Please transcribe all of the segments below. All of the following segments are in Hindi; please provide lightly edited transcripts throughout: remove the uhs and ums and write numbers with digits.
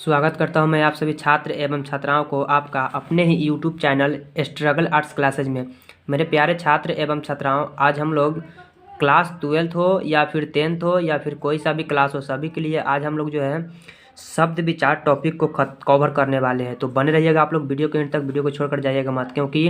स्वागत करता हूं मैं आप सभी छात्र एवं छात्राओं को आपका अपने ही YouTube channel Struggle Arts Classes में। मेरे प्यारे छात्र एवं छात्राओं, आज हम लोग क्लास 12th हो या फिर 10th हो या फिर कोई सा भी क्लास हो, सभी के लिए आज हम लोग जो है शब्द विचार टॉपिक को कवर करने वाले हैं। तो बने रहिएगा आप लोग वीडियो के अंत तक, वीडियो को छोड़कर जाइएगा मत, क्योंकि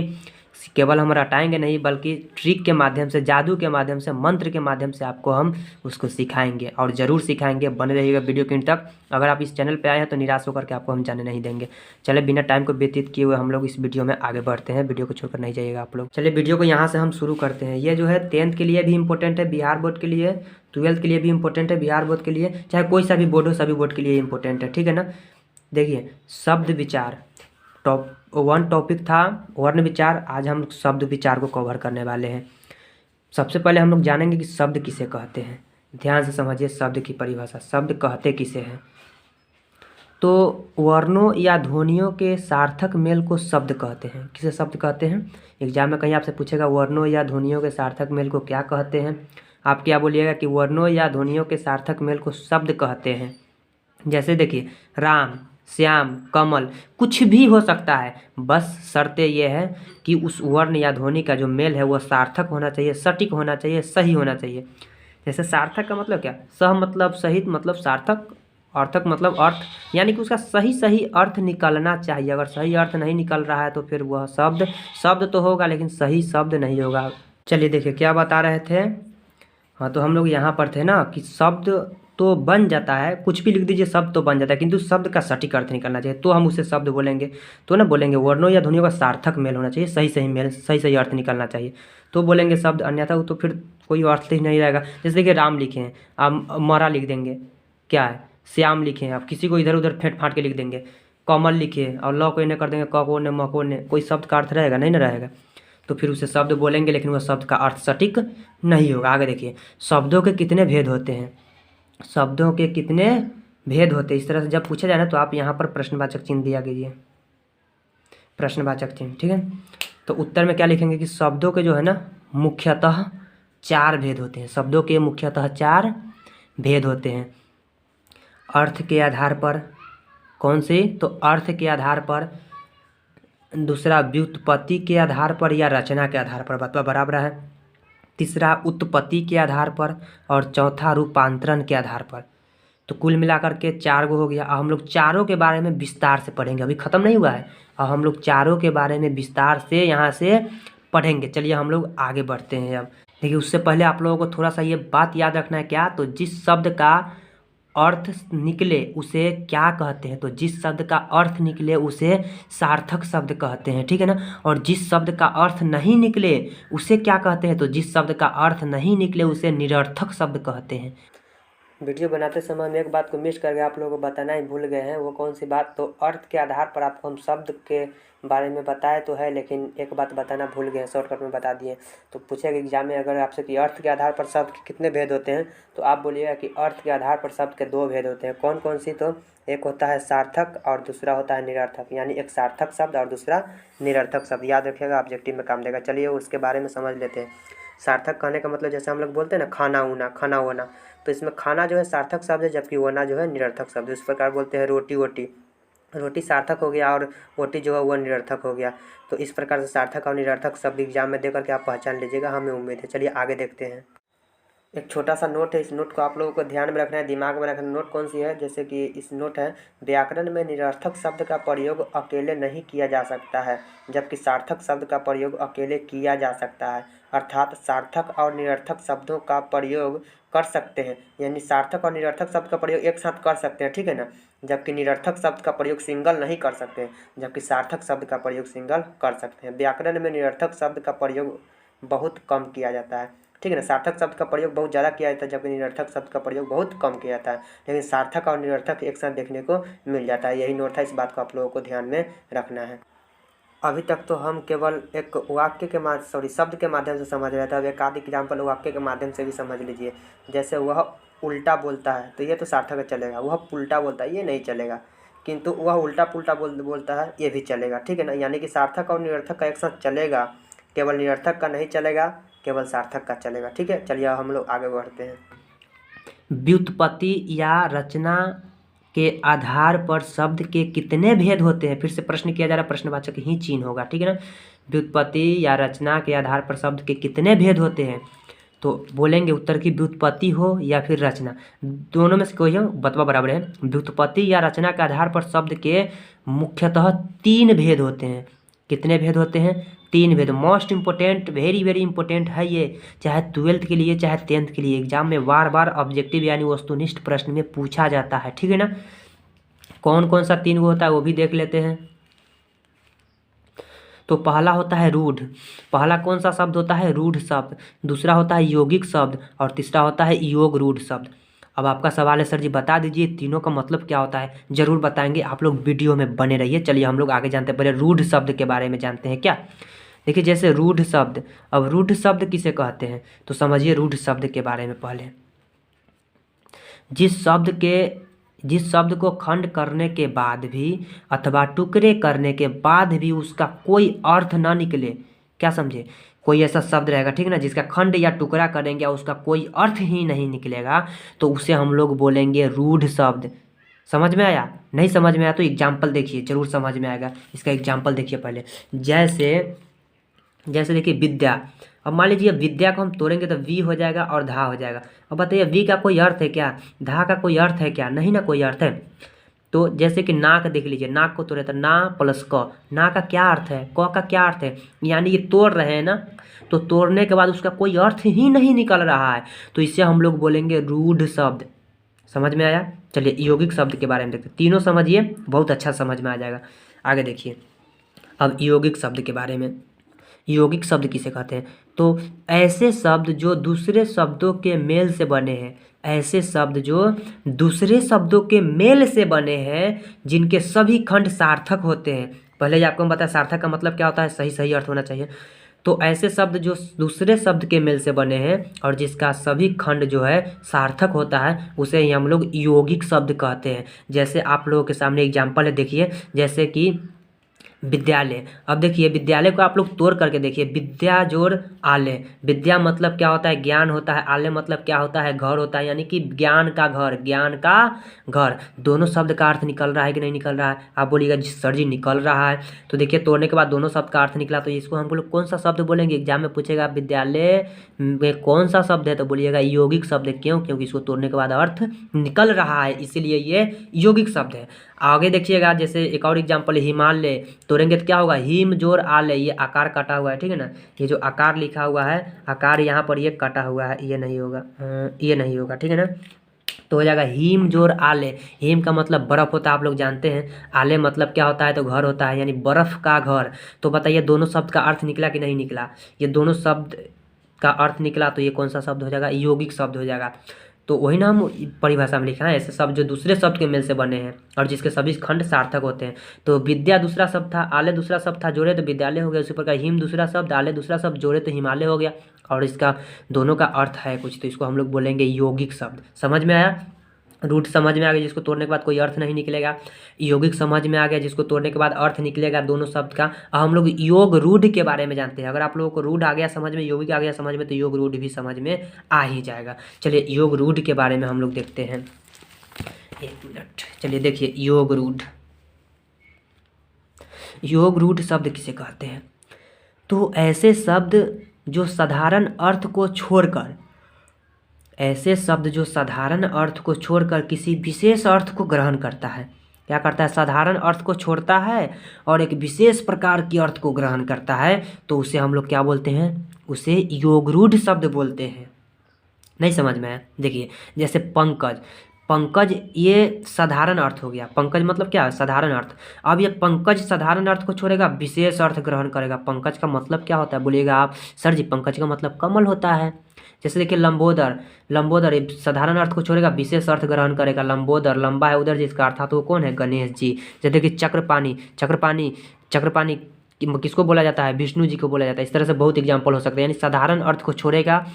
केवल हम रटाएंगे नहीं बल्कि ट्रिक के माध्यम से, जादू के माध्यम से, मंत्र के माध्यम से आपको हम उसको सिखाएंगे और ज़रूर सिखाएंगे। बने रहिएगा वीडियो के अंत तक। अगर आप इस चैनल पे आए हैं तो निराश होकर के आपको हम जाने नहीं देंगे। चलिए बिना टाइम को व्यतीत किए हुए हम लोग इस वीडियो में आगे बढ़ते हैं। वीडियो को छोड़कर नहीं जाइएगा आप लोग। चलिए वीडियो को यहाँ से हम शुरू करते हैं। ये जो है 10th के लिए भी इंपॉर्टेंट है, बिहार बोर्ड के लिए, 12th के लिए भी इंपॉर्टेंट है, बिहार बोर्ड के लिए, चाहे कोई सा भी बोर्ड हो, सभी बोर्ड के लिए इंपॉर्टेंट है। ठीक है ना। देखिए, शब्द विचार टॉपिक था वर्ण विचार। आज हम शब्द विचार को कवर करने वाले हैं। सबसे पहले हम लोग जानेंगे कि शब्द किसे कहते हैं। ध्यान से समझिए शब्द की परिभाषा। शब्द कहते किसे हैं? तो वर्णों या ध्वनियों के सार्थक मेल को शब्द कहते हैं। किसे शब्द कहते हैं? एग्जाम में कहीं आपसे पूछेगा वर्णों या ध्वनियों के सार्थक मेल को क्या कहते हैं, आप क्या बोलिएगा कि वर्णों या ध्वनियों के सार्थक मेल को शब्द कहते हैं। जैसे देखिए, राम, श्याम, कमल, कुछ भी हो सकता है, बस शर्त ये है कि उस वर्ण या ध्वनि का जो मेल है वह सार्थक होना चाहिए, सटीक होना चाहिए, सही होना चाहिए। जैसे सार्थक का मतलब क्या? सह मतलब सहित मतलब सार्थक, अर्थक मतलब अर्थ, यानी कि उसका सही सही अर्थ निकलना चाहिए। अगर सही अर्थ नहीं निकल रहा है तो फिर वह शब्द तो होगा लेकिन सही शब्द नहीं होगा। चलिए देखिए क्या बता रहे थे। हाँ, तो हम लोग यहाँ पर थे ना कि शब्द तो बन जाता है, कुछ भी लिख दीजिए शब्द तो बन जाता है, किंतु शब्द का सटीक अर्थ निकलना चाहिए तो हम उसे शब्द बोलेंगे। तो ना बोलेंगे वर्णों या ध्वनियों का सार्थक मेल होना चाहिए, सही सही मेल, सही सही अर्थ निकलना चाहिए तो बोलेंगे शब्द, अन्यथा तो फिर कोई अर्थ ही नहीं रहेगा। जैसे देखिए, राम लिखे हैं, आप मरा लिख देंगे, क्या है? श्याम लिखे हैं, आप किसी को इधर उधर फेंट फाट के लिख देंगे। कमल लिखे और ल को इन्हें कर देंगे, क को ने, म को ने, कोई शब्द का अर्थ रहेगा? नहीं ना रहेगा। तो फिर उसे शब्द बोलेंगे लेकिन वह शब्द का अर्थ सटीक नहीं होगा। आगे देखिए, शब्दों के कितने भेद होते हैं? शब्दों के कितने भेद होते हैं? इस तरह से जब पूछा जाए ना तो आप यहाँ पर प्रश्नवाचक चिन्ह दिया कीजिए, प्रश्नवाचक चिन्ह। ठीक है। तो उत्तर में क्या लिखेंगे कि शब्दों के जो है ना मुख्यतः 4 भेद होते हैं। शब्दों के मुख्यतः 4 भेद होते हैं। अर्थ के आधार पर। कौन से? तो अर्थ के आधार पर, दूसरा व्युत्पत्ति के आधार पर या रचना के आधार पर, बात बराबर है। तीसरा उत्पत्ति के आधार पर और चौथा रूपांतरण के आधार पर। तो कुल मिलाकर के 4 गो हो गया। अब हम लोग चारों के बारे में विस्तार से पढ़ेंगे, अभी ख़त्म नहीं हुआ है। अब हम लोग चारों के बारे में विस्तार से यहाँ से पढ़ेंगे। चलिए हम लोग आगे बढ़ते हैं। अब देखिए, उससे पहले आप लोगों को थोड़ा सा ये बात याद रखना है, क्या? तो जिस शब्द का अर्थ निकले उसे क्या कहते हैं? तो जिस शब्द का अर्थ निकले उसे सार्थक शब्द कहते हैं। ठीक है ना। और जिस शब्द का अर्थ नहीं निकले उसे क्या कहते हैं? तो जिस शब्द का अर्थ नहीं निकले उसे निरर्थक शब्द कहते हैं। वीडियो बनाते समय हम एक बात को मिस करके आप लोगों को बताना ही भूल गए हैं। वो कौन सी बात? तो अर्थ के आधार पर आपको हम शब्द के बारे में बताए तो है, लेकिन एक बात बताना भूल गए हैं, शॉर्टकट में बता दिए। तो पूछेगा एग्जाम में अगर आपसे कि अर्थ के आधार पर शब्द के कितने भेद होते हैं, तो आप बोलिएगा कि अर्थ के आधार पर शब्द के 2 भेद होते हैं। कौन कौन सी? तो एक होता है सार्थक और दूसरा होता है निरर्थक, यानी एक सार्थक शब्द और दूसरा निरर्थक शब्द। याद रखिएगा, ऑब्जेक्टिव में काम देगा। चलिए उसके बारे में समझ लेते हैं। सार्थक कहने का मतलब जैसे हम लोग बोलते हैं ना, खाना ऊना, खाना वोना, तो इसमें खाना जो है सार्थक शब्द है, जबकि वोना जो है निरर्थक शब्द है। इस प्रकार बोलते हैं रोटी वोटी, रोटी सार्थक हो गया और वोटी जो है वह निरर्थक हो गया। तो इस प्रकार से सार्थक और निरर्थक शब्द एग्जाम में देकर के आप पहचान लीजिएगा, हमें उम्मीद है। चलिए आगे देखते हैं। एक छोटा सा नोट है, इस नोट को आप लोगों को ध्यान में रखना है, दिमाग में रखना है। नोट कौन सी है? जैसे कि इस नोट है, व्याकरण में निरर्थक शब्द का प्रयोग अकेले नहीं किया जा सकता है, जबकि सार्थक शब्द का प्रयोग अकेले किया जा सकता है। अर्थात सार्थक और निरर्थक शब्दों का प्रयोग कर सकते हैं, यानी सार्थक और निरर्थक शब्द का प्रयोग एक साथ कर सकते हैं। ठीक है ना। जबकि निरर्थक शब्द का प्रयोग सिंगल नहीं कर सकते हैं, जबकि सार्थक शब्द का प्रयोग सिंगल कर सकते हैं। व्याकरण में निरर्थक शब्द का प्रयोग बहुत कम किया जाता है। ठीक है ना। सार्थक शब्द का प्रयोग बहुत ज़्यादा किया जाता है, जबकि निरर्थक शब्द का प्रयोग बहुत कम किया जाता है, लेकिन सार्थक और निरर्थक एक साथ देखने को मिल जाता है। यही नोट है, इस बात को आप लोगों को ध्यान में रखना है। अभी तक तो हम केवल एक वाक्य के शब्द के माध्यम से समझ रहे थे। अब एक आध एग्जाम्पल वाक्य के माध्यम से भी समझ लीजिए। जैसे वह उल्टा बोलता है, तो ये तो सार्थक चलेगा। वह पुल्टा बोलता है, ये नहीं चलेगा, किंतु वह उल्टा पुल्टा बोलता है, ये भी चलेगा। ठीक है ना। यानी कि सार्थक और निरर्थक का एक साथ चलेगा, केवल निरर्थक का नहीं चलेगा, केवल सार्थक का चलेगा। ठीक है। चलिए हम लोग आगे बढ़ते हैं। व्युत्पत्ति या रचना के आधार पर शब्द के कितने भेद होते हैं? फिर से प्रश्न किया जा रहा है, प्रश्नवाचक ही चिन्ह होगा, ठीक है ना। व्युत्पत्ति या रचना के आधार पर शब्द के कितने भेद होते हैं? तो बोलेंगे उत्तर की व्युत्पत्ति हो या फिर रचना, दोनों में से कोई हो, बतवा बराबर है। व्युत्पत्ति या रचना के आधार पर शब्द के मुख्यतः 3 भेद होते हैं। कितने भेद होते हैं? 3 भेद। Most important, very very important है ये, चाहे 12th के लिए चाहे 10th के लिए, एग्जाम में बार बार ऑब्जेक्टिव यानी वस्तुनिष्ठ प्रश्न में पूछा जाता है, ठीक है ना। कौन कौन सा 3 होता है वो भी देख लेते हैं। तो पहला होता है रूढ़। पहला कौन सा शब्द होता है? रूढ़ शब्द। दूसरा होता है यौगिक शब्द और तीसरा होता है योग रूढ़ शब्द। अब आपका सवाल है सर जी बता दीजिए तीनों का मतलब क्या होता है? जरूर बताएंगे, आप लोग वीडियो में बने रहिए। चलिए हम लोग आगे जानते हैं, पहले रूढ़ शब्द के बारे में जानते हैं। क्या देखिए, जैसे रूढ़ शब्द, अब रूढ़ शब्द किसे कहते हैं तो समझिए रूढ़ शब्द के बारे में। पहले जिस शब्द को खंड करने के बाद भी अथवा टुकड़े करने के बाद भी उसका कोई अर्थ ना निकले, क्या समझे, कोई ऐसा शब्द रहेगा, ठीक है ना, जिसका खंड या टुकड़ा करेंगे और उसका कोई अर्थ ही नहीं निकलेगा, तो उसे हम लोग बोलेंगे रूढ़ शब्द। समझ में आया? नहीं समझ में आया तो एग्जाम्पल देखिए, जरूर समझ में आएगा। इसका एग्जाम्पल देखिए पहले, जैसे देखिए विद्या। अब मान लीजिए विद्या को हम तोड़ेंगे तो वी हो जाएगा और धा हो जाएगा। अब बताइए वी का कोई अर्थ है क्या? धा का कोई अर्थ है क्या? नहीं ना, कोई अर्थ है। तो जैसे कि नाक देख लीजिए, नाक को तोड़े तो ना प्लस क, ना का क्या अर्थ है? क का क्या अर्थ है? यानी ये तोड़ रहे हैं ना, तो तोड़ने के बाद उसका कोई अर्थ ही नहीं निकल रहा है, तो इसे हम लोग बोलेंगे रूढ़ शब्द। समझ में आया? चलिए यौगिक शब्द के बारे में देखते हैं। तीनों समझिए, बहुत अच्छा समझ में आ जाएगा। आगे देखिए अब यौगिक शब्द के बारे में। यौगिक शब्द किसे कहते हैं? तो ऐसे शब्द जो दूसरे शब्दों के मेल से बने हैं, ऐसे शब्द जो दूसरे शब्दों के मेल से बने हैं, जिनके सभी खंड सार्थक होते हैं। पहले ही आपको हम बताया सार्थक का मतलब क्या होता है, सही सही अर्थ होना चाहिए। तो ऐसे शब्द जो दूसरे शब्द के मेल से बने हैं और जिसका सभी खंड जो है सार्थक होता है, उसे ही हम लोग यौगिक शब्द कहते हैं। जैसे आप लोगों के सामने एग्जाम्पल है, देखिए जैसे कि विद्यालय। अब देखिए विद्यालय को आप लोग तोड़ करके देखिए, विद्या जोड़ आलय। विद्या मतलब क्या होता है? ज्ञान होता है। आलय मतलब क्या होता है? घर होता है, यानी कि ज्ञान का घर, ज्ञान का घर। दोनों शब्द का अर्थ निकल रहा है कि नहीं निकल रहा है? आप बोलिएगा सर जी निकल रहा है। तो देखिए तोड़ने के बाद दोनों शब्द का अर्थ निकला, तो इसको हम लोग कौन सा शब्द बोलेंगे? एग्जाम में पूछेगा विद्यालय में कौन सा शब्द है, तो बोलिएगा यौगिक शब्द है। क्यों? क्योंकि इसको तोड़ने के बाद अर्थ निकल रहा है, इसीलिए ये यौगिक शब्द है। आगे देखिएगा, जैसे एक और एग्जाम्पल, हिमालय। तोड़ेंगे तो क्या होगा? हिम जोर आलय। ये आकार कटा हुआ है, ठीक है ना, ये जो आकार लिखा हुआ है, आकार यहाँ पर ये कटा हुआ है, ये नहीं होगा, ये नहीं होगा, ठीक है ना। तो हो जाएगा हिम जोर आलय। हिम का मतलब बर्फ होता है, आप लोग जानते हैं। आलय मतलब क्या होता है? तो घर होता है, यानी बर्फ का घर। तो बताइए दोनों शब्द का अर्थ निकला कि नहीं निकला? ये दोनों शब्द का अर्थ निकला, तो ये कौन सा शब्द हो जाएगा? यौगिक शब्द हो जाएगा। तो वही ना हम परिभाषा में लिखा है, ऐसे शब्द जो दूसरे शब्द के मेल से बने हैं और जिसके सभी खंड सार्थक होते हैं। तो विद्या दूसरा शब्द था, आलय दूसरा शब्द था, जोड़े तो विद्यालय हो गया। उसी प्रकार हिम दूसरा शब्द, आलय दूसरा शब्द, जोड़े तो हिमालय हो गया। और इसका दोनों का अर्थ है कुछ, तो इसको हम लोग बोलेंगे यौगिक शब्द। समझ में आया? रूट समझ में आ गया, जिसको तोड़ने के बाद कोई अर्थ नहीं निकलेगा। यौगिक समझ में आ गया, जिसको तोड़ने के बाद अर्थ निकलेगा दोनों शब्द का। अब हम लोग योग रूढ़ के बारे में जानते हैं। अगर आप लोगों को रूढ़ आ गया समझ में, यौगिक आ गया समझ में, तो योग रूढ़ भी समझ में आ ही जाएगा। चलिए योग रूढ़ के बारे में हम लोग देखते हैं, एक मिनट। चलिए देखिए योग रूढ़। योग रूढ़ शब्द किसे कहते हैं? तो ऐसे शब्द जो साधारण अर्थ को छोड़कर, ऐसे शब्द जो साधारण अर्थ को छोड़कर किसी विशेष अर्थ को ग्रहण करता है। क्या करता है? साधारण अर्थ को छोड़ता है और एक विशेष प्रकार की अर्थ को ग्रहण करता है, तो उसे हम लोग क्या बोलते हैं? उसे योगरूढ़ शब्द बोलते हैं। नहीं समझ में आया? देखिए जैसे पंकज। पंकज ये साधारण अर्थ हो गया। पंकज मतलब क्या? साधारण अर्थ। अब ये पंकज साधारण अर्थ को छोड़ेगा, विशेष अर्थ ग्रहण करेगा। पंकज का मतलब क्या होता है बोलिएगा आप? सर जी पंकज का मतलब कमल होता है। जैसे देखिए लंबोदर। लंबोदर साधारण अर्थ को छोड़ेगा, विशेष अर्थ ग्रहण करेगा। लंबोदर लंबा है उधर, जिसका अर्थ था तो वो कौन है? गणेश जी। जैसे देखिए चक्रपाणी। चक्रपाणी, चक्रपाणी किसको बोला जाता है? विष्णु जी को बोला जाता है। इस तरह से बहुत एग्जाम्पल हो सकते हैं। यानी साधारण अर्थ को छोड़ेगा,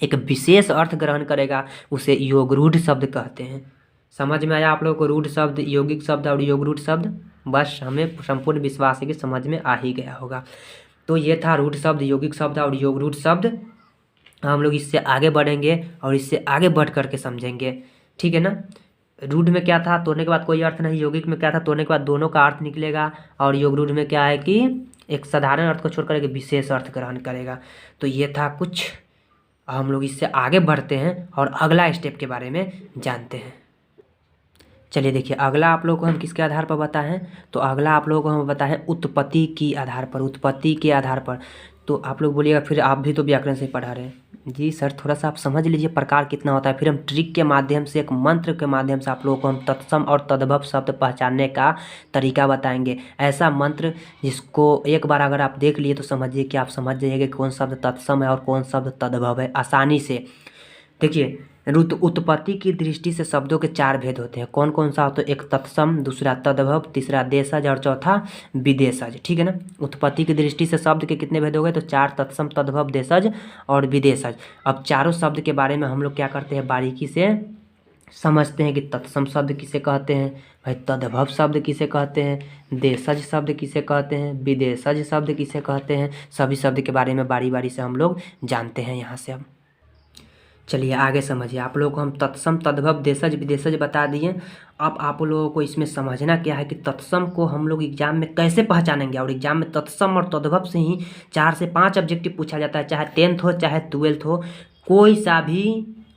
एक विशेष अर्थ ग्रहण करेगा, उसे योगरूढ़ शब्द कहते हैं। समझ में आया आप लोगों को? रूढ़ शब्द, यौगिक शब्द और योगरूढ़ शब्द। बस हमें संपूर्ण विश्वास है कि समझ में आ ही गया होगा। तो ये था रूढ़ शब्द, यौगिक शब्द और योगरूढ़ शब्द। हम लोग इससे आगे बढ़ेंगे और इससे आगे बढ़ करके समझेंगे, ठीक है ना। रूढ़ में क्या था, तोड़ने के बाद कोई अर्थ नहीं, यौगिक में क्या था, तोड़ने के बाद दोनों का अर्थ निकलेगा, और योग रूढ़ में क्या है कि एक साधारण अर्थ को छोड़कर एक विशेष अर्थ ग्रहण करेगा। तो ये था कुछ। हम लोग इससे आगे बढ़ते हैं और अगला स्टेप के बारे में जानते हैं। चलिए देखिए, अगला आप लोगों को हम किसके आधार पर बताएं, तो अगला आप लोगों को हम बताएं उत्पत्ति की आधार पर, उत्पत्ति के आधार पर। तो आप लोग बोलिएगा फिर आप भी तो व्याकरण से पढ़ा रहे हैं। जी सर, थोड़ा सा आप समझ लीजिए प्रकार कितना होता है, फिर हम ट्रिक के माध्यम से, एक मंत्र के माध्यम से आप लोगों को हम तत्सम और तद्भव शब्द पहचानने का तरीका बताएंगे। ऐसा मंत्र जिसको एक बार अगर आप देख लिए तो समझिए कि आप समझ जाइएगा कौन शब्द तत्सम है और कौन शब्द तद्भव है आसानी से। देखिए, उत्पत्ति की दृष्टि से शब्दों के 4 भेद होते हैं। कौन कौन सा हो, तो एक तत्सम, दूसरा तद्भव, तीसरा देशज और चौथा विदेशज। ठीक है ना। उत्पत्ति की दृष्टि से शब्द के कितने भेद हो गए, तो 4, तत्सम, तद्भव, देशज और विदेशज। अब चारों शब्द के बारे में हम लोग क्या करते हैं, बारीकी से समझते हैं कि तत्सम शब्द किसे कहते हैं, भाई तद्भव शब्द किसे कहते हैं, देशज शब्द किसे कहते हैं, विदेशज शब्द किसे कहते हैं। सभी शब्द के बारे में बारी बारी से हम लोग जानते हैं यहाँ से। अब चलिए आगे समझिए। आप लोगों को हम तत्सम, तद्भव, देशज, विदेशज बता दिए। अब आप लोगों को इसमें समझना क्या है कि तत्सम को हम लोग एग्जाम में कैसे पहचानेंगे, और एग्जाम में तत्सम और तद्भव से ही 4 से 5 ऑब्जेक्टिव पूछा जाता है, चाहे 10th हो चाहे 12th हो, कोई सा भी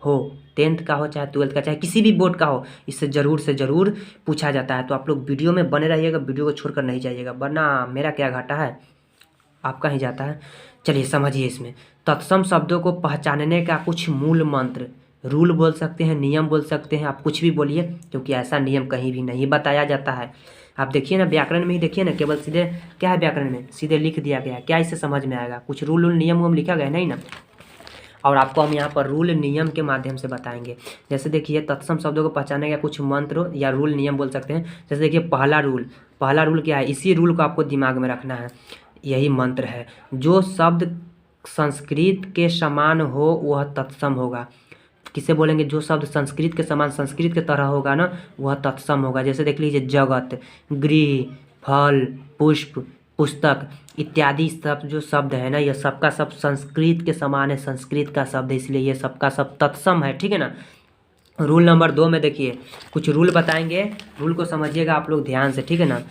हो, 10th का हो चाहे 12th का, चाहे किसी भी बोर्ड का हो, इससे ज़रूर से ज़रूर पूछा जाता है। तो आप लोग वीडियो में बने रहिएगा, वीडियो को छोड़कर नहीं जाइएगा, वरना मेरा क्या घाटा है, आपका ही जाता है। चलिए समझिए इसमें तत्सम शब्दों को पहचानने का कुछ मूल मंत्र, रूल बोल सकते हैं, नियम बोल सकते हैं, आप कुछ भी बोलिए, क्योंकि ऐसा नियम कहीं भी नहीं बताया जाता है। आप देखिए ना, व्याकरण में ही देखिए ना, केवल सीधे क्या है, व्याकरण में सीधे लिख दिया गया है, क्या इससे समझ में आएगा, कुछ रूल नियम हम लिखा गया नहीं ना। और आपको हम यहाँ पर रूल नियम के माध्यम से बताएंगे। जैसे देखिए, तत्सम शब्दों को पहचानने का कुछ मंत्र या रूल नियम बोल सकते हैं। जैसे देखिए, पहला रूल क्या है, इसी रूल को आपको दिमाग में रखना है, यही मंत्र है। जो शब्द संस्कृत के समान हो वह तत्सम होगा। किसे बोलेंगे, जो शब्द संस्कृत के समान, संस्कृत के तरह होगा ना, वह तत्सम होगा। जैसे देख लीजिए, जगत, गृह, फल, पुष्प, पुस्तक इत्यादि सब जो शब्द है ना, यह सबका सब संस्कृत के समान है, संस्कृत का शब्द है, इसलिए ये सबका सब तत्सम है। ठीक है ना। रूल नंबर 2 में देखिए, कुछ रूल बताएंगे, रूल को समझिएगा आप लोग ध्यान से। ठीक है ना।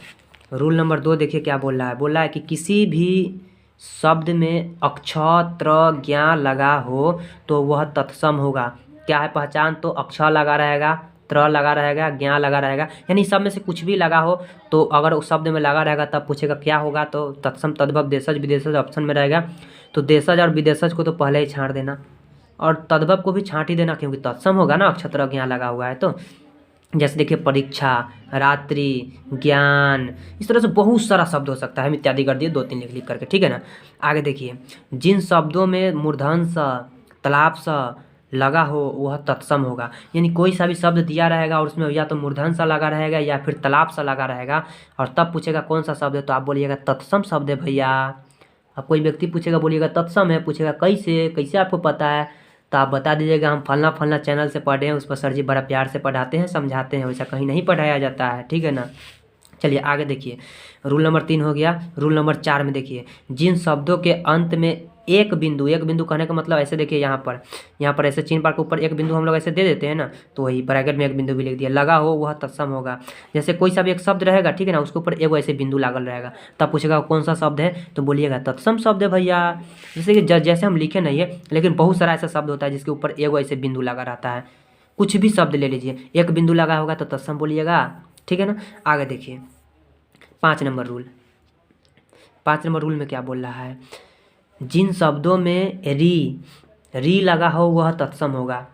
रूल नंबर 2 देखिए क्या बोल रहा है कि किसी भी शब्द में अक्ष, त्र, ज्ञा लगा हो तो वह तत्सम होगा। क्या है पहचान, तो अक्ष लगा रहेगा, त्र लगा रहेगा, ज्ञा लगा रहेगा, यानी सब में से कुछ भी लगा हो तो अगर उस शब्द में लगा रहेगा तब पूछेगा क्या होगा, तो तत्सम, तद्भव, देशज, विदेशज ऑप्शन में रहेगा। तो देशज और विदेशज को तो पहले ही छांट देना, और तद्भव को भी छांट ही देना, क्योंकि तत्सम होगा ना, अक्ष, त्र, ज्ञा लगा हुआ है। तो जैसे देखिए, परीक्षा, रात्रि, ज्ञान, इस तरह से बहुत सारा शब्द हो सकता है, हम इत्यादि कर दिए 2-3 लिख करके। ठीक है ना। आगे देखिए, जिन शब्दों में मूर्धन स, तालाब स लगा हो वह तत्सम होगा। यानी कोई सा भी शब्द दिया रहेगा और उसमें या तो मूर्धन सा लगा रहेगा या फिर तालाब सा लगा रहेगा, और तब पूछेगा कौन सा शब्द है, तो आप बोलिएगा तत्सम शब्द है भैया। अब कोई व्यक्ति पूछेगा, बोलिएगा तत्सम है, पूछेगा कैसे आपको पता है, तो आप बता दीजिएगा हम फलना चैनल से पढ़े हैं, उस पर सर जी बड़ा प्यार से पढ़ाते हैं, समझाते हैं, वैसा कहीं नहीं पढ़ाया जाता है। ठीक है ना। चलिए आगे देखिए, रूल नंबर 3 हो गया। रूल नंबर 4 में देखिए, जिन शब्दों के अंत में एक बिंदु कहने का मतलब ऐसे देखिए, यहाँ पर ऐसे चिन्ह पार के ऊपर एक बिंदु हम लोग ऐसे दे देते हैं ना, तो वही ब्रैकेट में एक बिंदु भी लिख दिया, लगा हो वह तत्सम होगा। जैसे कोई सा भी एक शब्द रहेगा, ठीक है ना, उसके ऊपर एक ऐसे बिंदु लागल रहेगा, तब पूछेगा कौन सा शब्द है, तो बोलिएगा तत्सम शब्द है भैया। जैसे कि जैसे हम लिखे नहीं है, लेकिन बहुत सारा ऐसा शब्द होता है जिसके ऊपर एक ऐसे बिंदु लगा रहता है। कुछ भी शब्द ले लीजिए, एक बिंदु लगा होगा तो तत्सम बोलिएगा। ठीक है ना। आगे देखिए, 5 नंबर रूल में क्या बोल रहा है, जिन शब्दों में री लगा हो वह तत्सम होगा।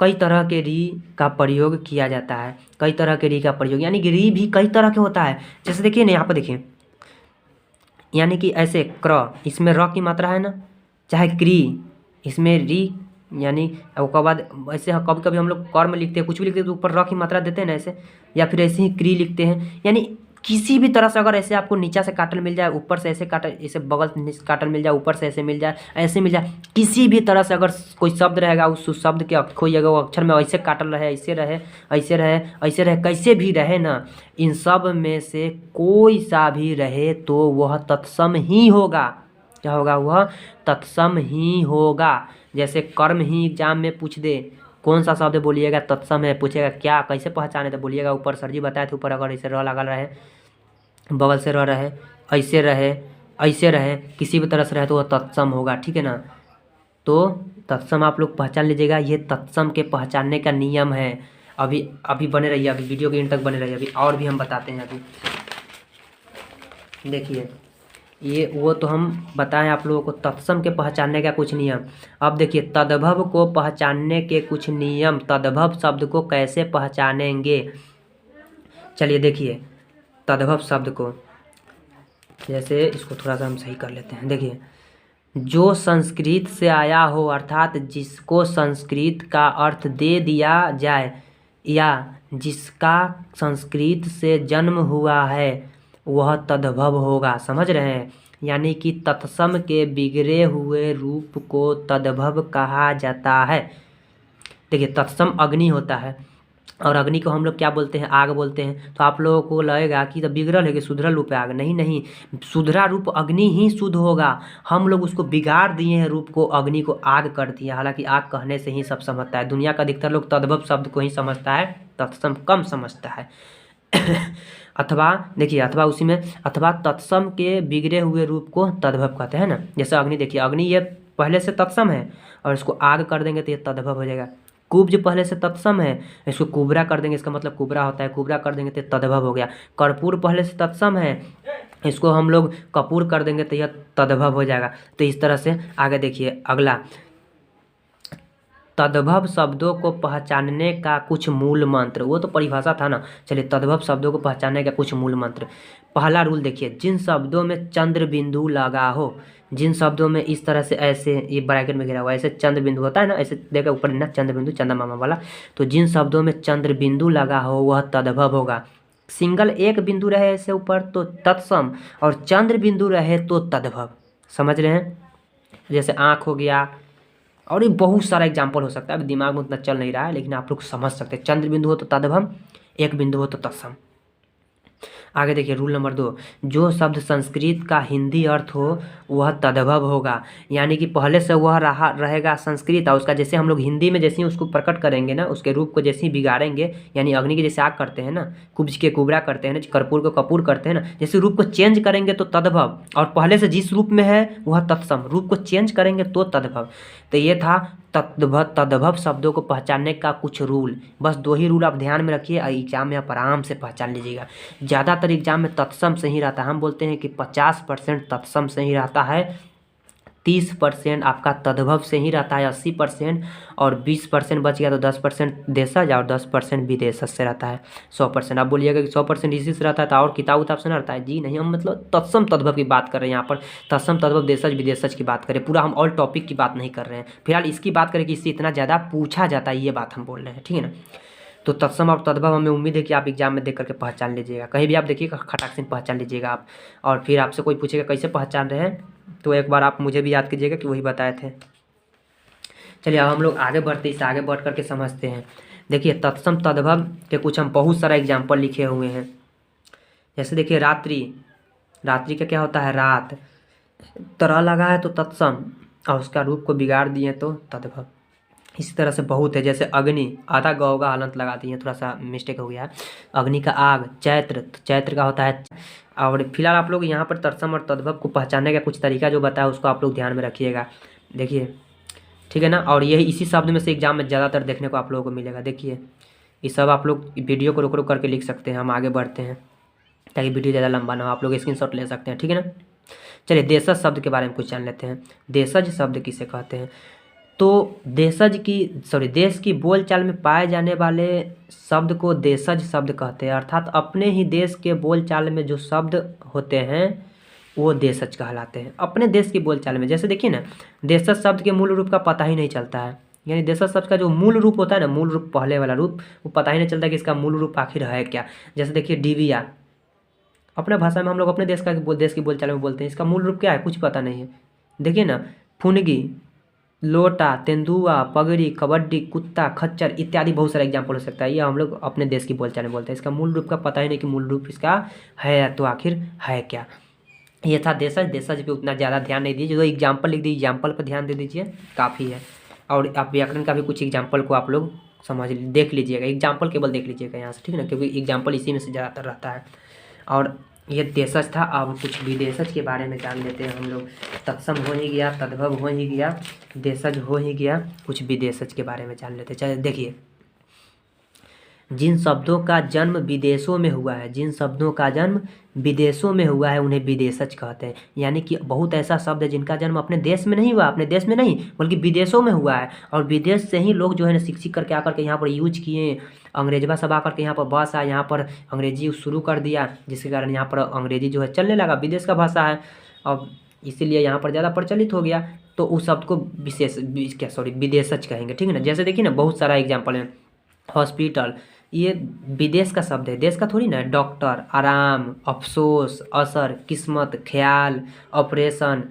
कई तरह के री का प्रयोग किया जाता है, कई तरह के री का प्रयोग, यानी कि री भी कई तरह के होता है। जैसे देखिए ना, यहाँ पर देखिए, यानी कि ऐसे क्र, इसमें र की मात्रा है ना, चाहे क्री, इसमें री, यानी उसके बाद ऐसे कभी कभी हम लोग कर्म लिखते हैं, कुछ भी लिखते हैं तो ऊपर र की मात्रा देते हैं ना ऐसे, या फिर ऐसे ही क्री लिखते हैं। यानी किसी भी तरह से अगर ऐसे आपको नीचा से काटल मिल जाए, ऊपर से ऐसे काटल, ऐसे बगल से काटल मिल जाए, ऊपर से ऐसे मिल जाए, ऐसे मिल जाए, किसी भी तरह से अगर कोई शब्द रहेगा, उस शब्द के कोई अगर अक्षर में ऐसे काटल रहे, ऐसे रहे, ऐसे रहे, ऐसे रहे, कैसे भी रहे ना, इन सब में से कोई सा भी रहे तो वह तत्सम ही होगा। क्या होगा, वह तत्सम ही होगा। जैसे कर्म ही एग्जाम में पूछ दे, कौन सा शब्द बोलिएगा तत्सम है, पूछेगा क्या कैसे पहचाने तो बोलिएगा ऊपर सर जी बताए थे, ऊपर अगर ऐसे र लगा रहे, बगल से र रहे, ऐसे रहे, किसी भी तरह से रहे तो वह तत्सम होगा, ठीक है ना। तो तत्सम आप लोग पहचान लीजिएगा, ये तत्सम के पहचानने का नियम है। अभी बने रहिए, अभी वीडियो के एंड तक बने रहिए, अभी और भी हम बताते हैं। अभी देखिए ये वो तो हम बताएं आप लोगों को तत्सम के पहचानने का कुछ नियम। अब देखिए तद्भव को पहचानने के कुछ नियम, तद्भव शब्द को कैसे पहचानेंगे। चलिए देखिए तद्भव शब्द को, जैसे इसको थोड़ा सा हम सही कर लेते हैं। देखिए जो संस्कृत से आया हो, अर्थात जिसको संस्कृत का अर्थ दे दिया जाए, या जिसका संस्कृत से जन्म हुआ है, वह तद्भव होगा। समझ रहे हैं, यानी कि तत्सम के बिगड़े हुए रूप को तद्भव कहा जाता है। देखिए तत्सम अग्नि होता है, और अग्नि को हम लोग क्या बोलते हैं, आग बोलते हैं। तो आप लोगों को लगेगा कि तो बिगड़ल है कि सुधरल रूप है आग, नहीं नहीं, सुधरा रूप अग्नि ही शुद्ध होगा। हम लोग उसको बिगाड़ दिए हैं, रूप को, अग्नि को आग कर दिए। हालांकि आग कहने से ही सब समझता है, दुनिया का अधिकतर लोग तद्भव शब्द को ही समझता है, तत्सम कम समझता है। अथवा देखिए, अथवा उसी में, अथवा तत्सम के बिगड़े हुए रूप को तद्भव कहते हैं ना। जैसे अग्नि, देखिए अग्नि ये पहले से तत्सम है और इसको आग कर देंगे तो ये तद्भव हो जाएगा। कुब्ज पहले से तत्सम है, इसको कुबरा कर देंगे, इसका मतलब कुबरा होता है, कुबरा कर देंगे तो तद्भव हो गया। कर्पूर पहले से तत्सम है, इसको हम लोग कपूर कर देंगे तो यह तद्भव हो जाएगा। तो इस तरह से आगे देखिए अगला, तद्भव शब्दों को पहचानने का कुछ मूल मंत्र, वो तो परिभाषा था ना। चलिए तद्भव शब्दों को पहचानने का कुछ मूल मंत्र। पहला रूल देखिए, जिन शब्दों में चंद्र बिंदु लगा हो, जिन शब्दों में इस तरह से ऐसे ये ब्रैकेट में घिरा हुआ ऐसे चंद्र बिंदु होता है ना, ऐसे देखा ऊपर ना चंद्र बिंदु, चंदा मामा वाला, तो जिन शब्दों में चंद्र बिंदु लगा हो वह तद्भव होगा। सिंगल एक बिंदु रहे ऐसे ऊपर तो तत्सम, और चंद्र बिंदु रहे तो तद्भव। समझ रहे हैं, जैसे आँख हो गया, और ये बहुत सारा एग्जाम्पल हो सकता है, अभी दिमाग में उतना चल नहीं रहा है, लेकिन आप लोग समझ सकते हैं। चंद्र बिंदु हो तो तद्भव, एक बिंदु हो तो तत्सम। आगे देखिए रूल नंबर 2, जो शब्द संस्कृत का हिंदी अर्थ हो वह तद्भव होगा। यानी कि पहले से वह रहेगा संस्कृत, और उसका जैसे हम लोग हिंदी में जैसे ही उसको प्रकट करेंगे ना, उसके रूप को जैसे ही बिगाड़ेंगे, यानी अग्नि के जैसे आग करते हैं ना, कुब्ज के कुबरा करते हैं ना, कर्पूर को कपूर करते हैं ना, जैसे रूप को चेंज करेंगे तो तद्भव, और पहले से जिस रूप में है वह तत्सम, रूप को चेंज करेंगे तो तद्भव। तो ये था तद्भव शब्दों को पहचानने का कुछ रूल। बस 2 ही रूल आप ध्यान में रखिए, एग्जाम में आप आराम से पहचान लीजिएगा। ज़्यादातर एग्जाम में तत्सम से ही रहता है, हम बोलते हैं कि 50% तत्सम से ही रहता है, 30% आपका तद्भव से ही रहता है, 80%, और 20% बच गया तो 10% देशज और 10% विदेशज से रहता है। 100%। आप बोलिएगा कि 100% इसी से रहता है तो और किताब उताब से ना रहता है, जी नहीं, हम मतलब तत्सम तद्भव की बात कर रहे हैं यहाँ पर। तत्सम तद्भव देशज विदेशज की बात करें, पूरा हम ऑल टॉपिक की बात नहीं कर रहे हैं। फिलहाल इसकी बात करें कि इससे इतना ज़्यादा पूछा जाता है, ये बात हम बोल रहे हैं, ठीक है ना। तो तत्सम और तद्भव हमें उम्मीद है कि आप एग्जाम में देख करके पहचान लीजिएगा, कहीं भी आप देखिएगा खटाक से पहचान लीजिएगा आप। और फिर आपसे कोई पूछेगा कैसे पहचान रहे हैं, तो एक बार आप मुझे भी याद कीजिएगा कि वही बताए थे। चलिए अब हम लोग आगे बढ़ते, इससे आगे बढ़ करके समझते हैं। देखिए तत्सम तद्भव के कुछ हम बहुत सारा एग्जाम्पल लिखे हुए हैं। जैसे देखिए रात्रि, रात्रि का क्या होता है, रात, तरह लगा है तो तत्सम, और उसका रूप को बिगाड़ दिए तो तद्भव। इसी तरह से बहुत है, जैसे अग्नि, आधा गौ का हलंत लगा दिए, थोड़ा सा मिस्टेक हो गया। अग्नि का आग, चैत्र, तो चैत्र का होता है। और फिलहाल आप लोग यहाँ पर तत्सम और तद्भव को पहचानने का कुछ तरीका जो बताया उसको आप लोग ध्यान में रखिएगा, देखिए, ठीक है ना। और यही इसी शब्द में से एग्जाम में ज़्यादातर देखने को आप लोगों को मिलेगा। देखिए ये सब आप लोग वीडियो को रुक रुक करके लिख सकते हैं, हम आगे बढ़ते हैं ताकि वीडियो ज़्यादा लंबा ना हो, आप लोग स्क्रीनशॉट ले सकते हैं, ठीक है ना। चलिए देशज शब्द के बारे में कुछ जान लेते हैं। देशज शब्द किसे कहते हैं, तो देश की बोलचाल में पाए जाने वाले शब्द को देशज शब्द कहते हैं। अर्थात अपने ही देश के बोलचाल में जो शब्द होते हैं वो देशज कहलाते हैं, अपने देश की बोलचाल में। जैसे देखिए ना, देशज शब्द के मूल रूप का पता ही नहीं चलता है, यानी देशज शब्द का जो मूल रूप होता है ना, मूल रूप पहले वाला रूप, वो पता ही नहीं चलता कि इसका मूल रूप आखिर है क्या। जैसे देखिए डिबिया, अपने भाषा में हम लोग अपने देश की बोलचाल में बोलते हैं, इसका मूल रूप क्या है कुछ पता नहीं है। देखिए ना, फुनगी, लोटा, तेंदुआ, पगड़ी, कबड्डी, कुत्ता, खच्चर इत्यादि बहुत सारा एग्जाम्पल हो सकता है। ये हम लोग अपने देश की बोलचाल में बोलते हैं, इसका मूल रूप का पता ही नहीं कि मूल रूप इसका है तो आखिर है क्या। ये था देशज। देशज पे उतना ज़्यादा ध्यान नहीं दीजिए, जो एग्जाम्पल लिख दीजिए, एग्जाम्पल पर ध्यान दे दीजिए, काफ़ी है। और आप व्याकरण का भी कुछ एग्जाम्पल को आप लोग देख लीजिएगा, एग्जाम्पल केवल देख लीजिएगा यहाँ से, ठीक है ना, क्योंकि एग्जाम्पल इसी में से ज़्यादातर रहता है। और ये देशज था। अब कुछ विदेशज के बारे में जान लेते हैं हम लोग। तत्सम हो ही गया, तद्भव हो ही गया, देशज हो ही गया, कुछ विदेशज के बारे में जान लेते हैं। चलिए देखिए, जिन शब्दों का जन्म विदेशों में हुआ है, जिन शब्दों का जन्म विदेशों में हुआ है उन्हें विदेशज कहते हैं। यानी कि बहुत ऐसा शब्द है जिनका जन्म अपने देश में नहीं हुआ, अपने देश में नहीं बल्कि विदेशों में हुआ है, और विदेश से ही लोग जो है ना शिक्षित करके आकर के यहाँ पर यूज किए, अंग्रेजवा सब आकर के यहाँ पर बस आया, यहाँ पर अंग्रेजी शुरू कर दिया, जिसके कारण यहाँ पर अंग्रेजी जो है चलने लगा, विदेश का भाषा है, अब इसीलिए यहाँ पर ज़्यादा प्रचलित हो गया, तो उस शब्द को विदेशज कहेंगे, ठीक है ना। जैसे देखिए ना, बहुत सारा एग्जाम्पल है। हॉस्पिटल, ये विदेश का शब्द है, देश का थोड़ी ना है। डॉक्टर, आराम, अफसोस, असर, किस्मत, ख्याल, ऑपरेशन,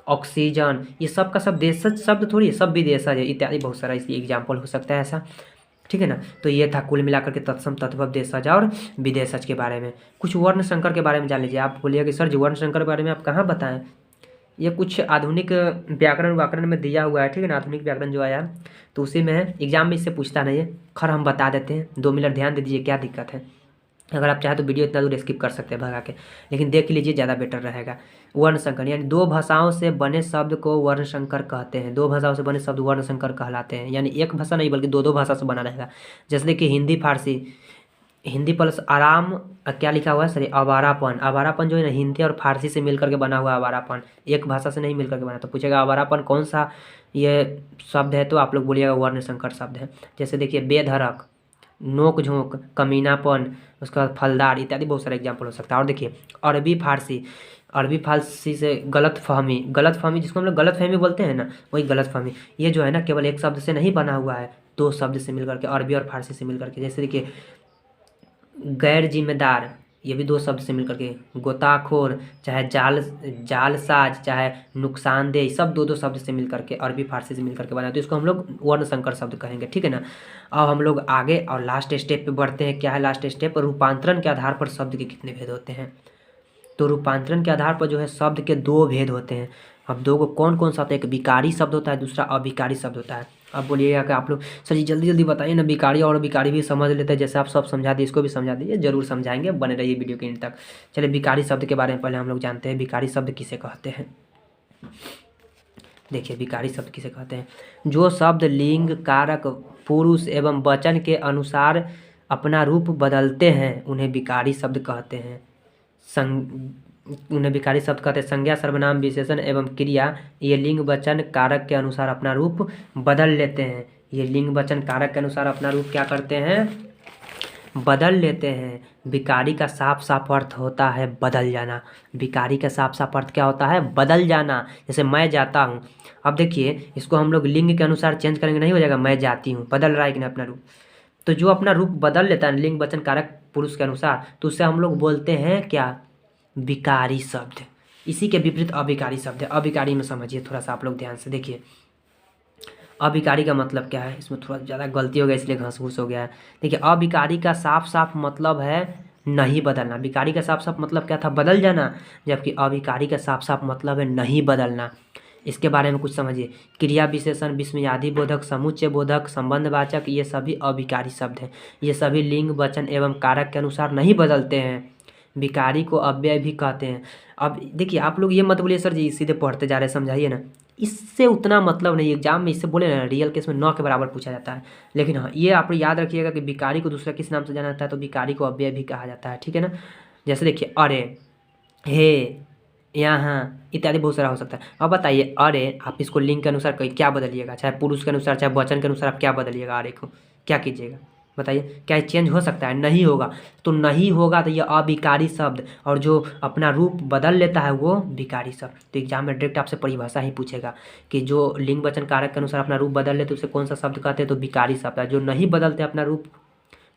ऑक्सीजन, ये सब का सब देशज शब्द थोड़ी है, सब विदेशज है, इत्यादि बहुत सारा इसलिए एग्जाम्पल हो सकता है ऐसा, ठीक है ना। तो ये था कुल मिलाकर के तत्सम, तद्भव, देशज और विदेशज के बारे में। कुछ वर्ण संकर के बारे में जान लीजिए। आप बोलिए कि सर जी वर्ण संकर के बारे में आप कहाँ बताएं, ये कुछ आधुनिक व्याकरण में दिया हुआ है, ठीक है ना, आधुनिक व्याकरण जो आया तो उसी में है, एग्जाम में इससे पूछता नहीं है। खैर हम बता देते हैं, 2 मिनट ध्यान दे दीजिए, क्या दिक्कत है। अगर आप चाहें तो वीडियो इतना दूर स्किप कर सकते हैं भगा के, लेकिन देख लीजिए, ज़्यादा बेटर रहेगा। वर्ण संकर यानी 2 भाषाओं से बने शब्द को वर्ण संकर कहते हैं। 2 भाषाओं से बने शब्द वर्ण संकर कहलाते हैं, यानी एक भाषा नहीं बल्कि 2 भाषा से बना रहेगा। जैसे कि हिंदी फारसी, हिंदी प्लस आराम, क्या लिखा हुआ है सर, आवारापन। आवारापन जो है ना, हिंदी और फारसी से मिलकर के बना हुआ आवारापन, एक भाषा से नहीं मिलकर के बना। तो पूछेगा आवारापन कौन सा ये शब्द है, तो आप लोग बोलिएगा वर्ण संकर शब्द है। जैसे देखिए, बेधड़क, नोक झोंक, कमीनापन, उसका बाद फलदार, इत्यादि बहुत सारे एग्जाम्पल हो सकता है। और देखिए, अरबी फारसी, अरबी फारसी से गलतफहमी जिसको हम लोग गलतफहमी बोलते हैं ना, वही गलतफहमी, ये जो है ना केवल एक शब्द से नहीं बना हुआ है, 2 शब्द से मिलकर के, अरबी और फारसी से मिलकर के। जैसे देखिए, गैर जिम्मेदार, ये भी 2 शब्द से मिलकर के, गोताखोर, चाहे जालसाज, चाहे नुकसानदेह, सब 2 शब्द से मिलकर के, अरबी फारसी से मिलकर के बना, तो इसको हम लोग वर्ण संकर शब्द कहेंगे, ठीक है ना। अब हम लोग आगे और लास्ट स्टेप पे बढ़ते हैं। क्या है लास्ट स्टेप? रूपांतरण के आधार पर शब्द के कितने भेद होते हैं। तो रूपांतरण के आधार पर जो है शब्द के 2 भेद होते हैं। अब 2 को कौन कौन सा होता है? एक विकारी शब्द होता है, दूसरा अविकारी शब्द होता है। अब बोलिएगा कि आप लोग सर जी जल्दी जल्दी बताइए ना, विकारी और अविकारी भी समझ लेते हैं, जैसे आप सब समझा दिए, इसको भी समझा दीजिए। जरूर समझाएंगे, बने रहिए वीडियो के एंड तक। चलिए, विकारी शब्द के बारे में पहले हम लोग जानते हैं, विकारी शब्द किसे कहते हैं। देखिए, विकारी शब्द किसे कहते हैं? जो शब्द लिंग, कारक, पुरुष एवं वचन के अनुसार अपना रूप बदलते हैं उन्हें विकारी शब्द कहते हैं। उन्हें विकारी शब्द कहते हैं। संज्ञा, सर्वनाम, विशेषण एवं क्रिया ये लिंग, वचन, कारक के अनुसार अपना रूप बदल लेते हैं। ये लिंग, वचन, कारक के अनुसार अपना रूप क्या करते हैं? बदल लेते हैं। विकारी का साफ साफ अर्थ होता है बदल जाना। विकारी का साफ साफ अर्थ क्या होता है? बदल जाना। जैसे मैं जाता हूँ, अब देखिए इसको हम लोग लिंग के अनुसार चेंज करेंगे, नहीं हो जाएगा मैं जाती हूँ, बदल रहा है कि नहीं अपना रूप। तो जो अपना रूप बदल लेता है लिंग, वचन, कारक, पुरुष के अनुसार, तो उससे हम लोग बोलते हैं क्या? विकारी शब्द। इसी के विपरीत अविकारी शब्द है। अविकारी में समझिए थोड़ा सा आप लोग ध्यान से देखिए, अविकारी का मतलब क्या है। इसमें थोड़ा ज़्यादा गलती हो गया इसलिए घस घूस हो गया है। देखिए, अविकारी का साफ साफ मतलब है नहीं बदलना। विकारी का साफ साफ मतलब क्या था? बदल जाना। जबकि अविकारी का साफ साफ मतलब है नहीं बदलना। इसके बारे में कुछ समझिए। क्रिया, विशेषण, विस्मयादि बोधक, समुच्चय बोधक, संबंधवाचक, ये सभी अविकारी शब्द हैं। ये सभी लिंग, वचन एवं कारक के अनुसार नहीं बदलते हैं। विकारी को अव्यय भी कहते हैं। अब देखिए, आप लोग ये मत बोलिए सर जी सीधे पढ़ते जा रहे हैं, समझाइए ना, इससे उतना मतलब नहीं। एग्जाम में इससे बोले ना, रियल केस में 9 के बराबर पूछा जाता है। लेकिन हाँ, ये आप याद रखिएगा कि विकारी को दूसरा किस नाम से जाना जाता है? तो विकारी को अव्यय भी कहा जाता है, ठीक है ना। जैसे देखिए, अरे, हे, यहाँ, इत्यादि बहुत सारा हो सकता है। अब बताइए, अरे आप इसको लिंग के अनुसार क्या बदलिएगा? चाहे पुरुष के अनुसार, चाहे वचन के अनुसार, आप क्या बदलिएगा? अरे को क्या कीजिएगा बताइए? क्या ये चेंज हो सकता है? नहीं होगा। तो नहीं होगा तो ये अविकारी शब्द, और जो अपना रूप बदल लेता है वो विकारी शब्द। तो एग्जाम में डायरेक्ट आपसे परिभाषा ही पूछेगा कि जो लिंग, वचन, कारक के अनुसार अपना रूप बदल लेते उसे कौन सा शब्द कहते हैं? तो विकारी शब्द है। जो नहीं बदलते अपना रूप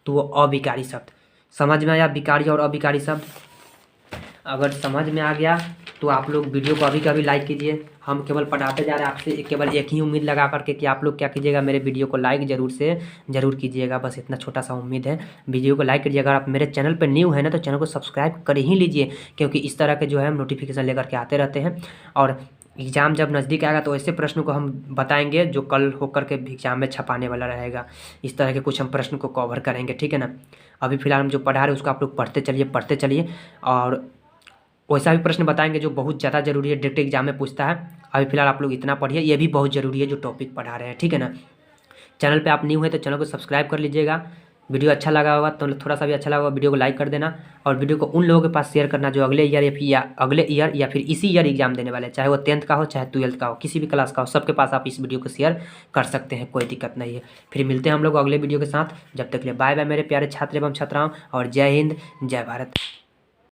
तो वो अविकारी शब्द। समझ में आया विकारी और अविकारी शब्द? अगर समझ में आ गया तो आप लोग वीडियो को अभी का भी लाइक कीजिए। हम केवल पढ़ाते जा रहे हैं, आपसे केवल एक ही उम्मीद लगा करके कि आप लोग क्या कीजिएगा, मेरे वीडियो को लाइक ज़रूर कीजिएगा। बस इतना छोटा सा उम्मीद है। वीडियो को लाइक कीजिएगा। अगर आप मेरे चैनल पर न्यू है ना, तो चैनल को सब्सक्राइब कर ही लीजिए, क्योंकि इस तरह के जो है हम नोटिफिकेशन लेकर के आते रहते हैं। और एग्ज़ाम जब नज़दीक आएगा तो ऐसे प्रश्न को हम बताएंगे जो कल होकर के एग्ज़ाम में छपाने वाला रहेगा। इस तरह के कुछ हम प्रश्न को कवर करेंगे, ठीक है ना। अभी फ़िलहाल हम जो पढ़ा रहे हैं उसको आप लोग पढ़ते चलिए और वैसा भी प्रश्न बताएंगे जो बहुत ज़्यादा ज़रूरी है, डायरेक्ट एग्जाम में पूछता है। अभी फ़िलहाल आप लोग इतना पढ़िए, ये भी बहुत ज़रूरी है जो टॉपिक पढ़ा रहे हैं, ठीक है ना। चैनल पे आप न्यू हैं तो चैनल को सब्सक्राइब कर लीजिएगा। वीडियो अच्छा लगा होगा तो थोड़ा सा भी अच्छा लगा होगा वीडियो को लाइक कर देना, और वीडियो को उन लोगों के पास शेयर करना जो अगले ईयर या फिर इसी ईयर एग्जाम देने वाले हैं, चाहे वो 10th का हो चाहे 12th का हो, किसी भी क्लास का हो, सबके पास आप इस वीडियो को शेयर कर सकते हैं, कोई दिक्कत नहीं है। फिर मिलते हैं हम लोग अगले वीडियो के साथ, जब तक के लिए बाय बाय मेरे प्यारे छात्र एवं छात्राओं, और जय हिंद जय भारत।